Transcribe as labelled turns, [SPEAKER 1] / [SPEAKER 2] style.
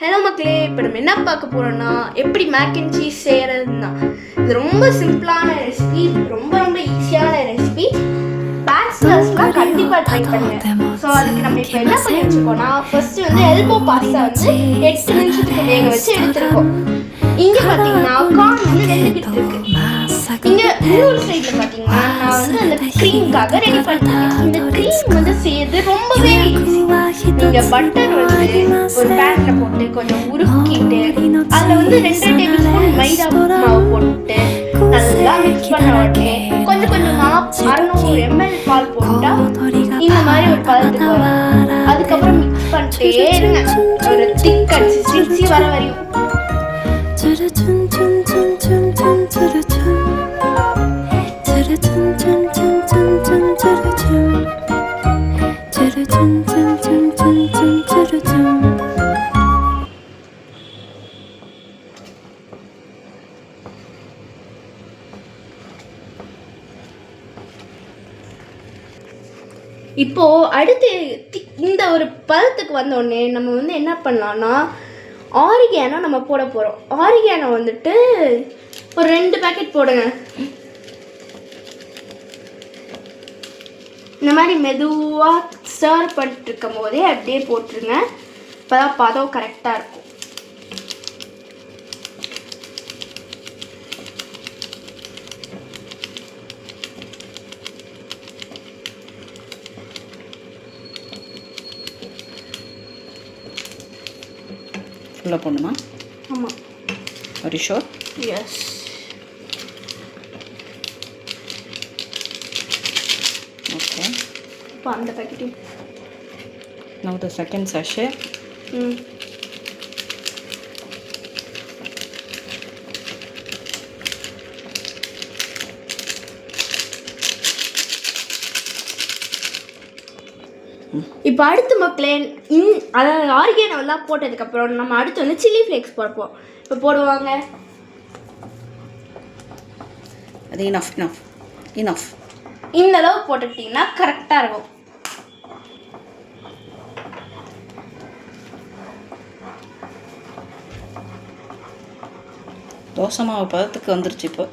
[SPEAKER 1] Hello மக்களே, இப்போ நம்ம என்ன பார்க்க போகிறோம்னா எப்படி மேக் அண்ட் சீஸ் செய்கிறதுனா. இது ரொம்ப சிம்பிளான ரெசிபி, ரொம்ப ஈஸியான ரெசிபி. பேச்சுலர்ஸ்லாம் கண்டிப்பாக ட்ரை பண்ணுங்க. ஸோ அதுக்கு நம்ம இப்போ என்ன பண்ணி வச்சுருக்கோம்னா, ஃபர்ஸ்ட் வந்து எல்போ பாஸ்தா வந்து 8 நிமிஷத்துக்கு வேக வச்சு எடுத்துருக்கோம். இங்கே பார்த்தீங்கன்னா கார்ன் வந்து வெந்துக்கிட்டு இருக்கு. இங்கே இன்னொரு சைடில் பார்த்தீங்கன்னா நான் வந்து அந்த க்ரீம்காக ரெடி பண்ணிருக்கேன். இந்த க்ரீம் வந்து செய்யறது ரொம்பவே ஈஸி. நீங்கள் பட்டர் வந்து ஒரு பேனில் போட்டு கொஞ்சம் உருக்கிட்டு அதில் வந்து 2 டேபிள் ஸ்பூன் மைதா மாவு போட்டு நல்லா மிக்ஸ் பண்ண உடனே கொஞ்சம் கொஞ்சமாக 600 ml பால் போட்டால் இந்த மாதிரி ஒரு பதத்துக்கு வரும். அதுக்கப்புறம் மிக்ஸ் பண்ணிட்டே இருங்க, ஒரு திக் கன்சிஸ்டன்சி வர வரையும். இப்போ அடுத்து இந்த ஒரு பதத்துக்கு வந்தோடனே நம்ம வந்து என்ன பண்ணலாம்னா ஆரிகானோ நம்ம போட போகிறோம். ஆரிகானோ வந்துட்டு ஒரு 2 பேக்கெட் போடுங்க. இந்த மாதிரி மெதுவாக ஸ்டர் பண்ணிட்டு இருக்கும் போதே அப்படியே போட்டுருங்க. இப்போதான் பதம் கரெக்டாக இருக்கும்.
[SPEAKER 2] ஃபுல்லாக போடணுமா?
[SPEAKER 1] ஆமாம்.
[SPEAKER 2] Very sure?
[SPEAKER 1] எஸ்.
[SPEAKER 2] ஓகே.
[SPEAKER 1] இப்போ அந்த பேக்கெட்டையும்
[SPEAKER 2] now the second sachet.
[SPEAKER 1] இப்போ அடுத்து மக்களே, அதாவது ஆரிகானோலாம் போட்டதுக்கப்புறம் நம்ம அடுத்து வந்து சில்லி ஃப்ளேக்ஸ் போடுவோம். இப்போ போடுவாங்க.
[SPEAKER 2] அது இனஃப்
[SPEAKER 1] இந்த அளவு போட்டுக்கிட்டிங்கன்னா கரெக்டாக இருக்கும்.
[SPEAKER 2] தோசை மாவு பதத்துக்கு வந்துருச்சு இப்போ.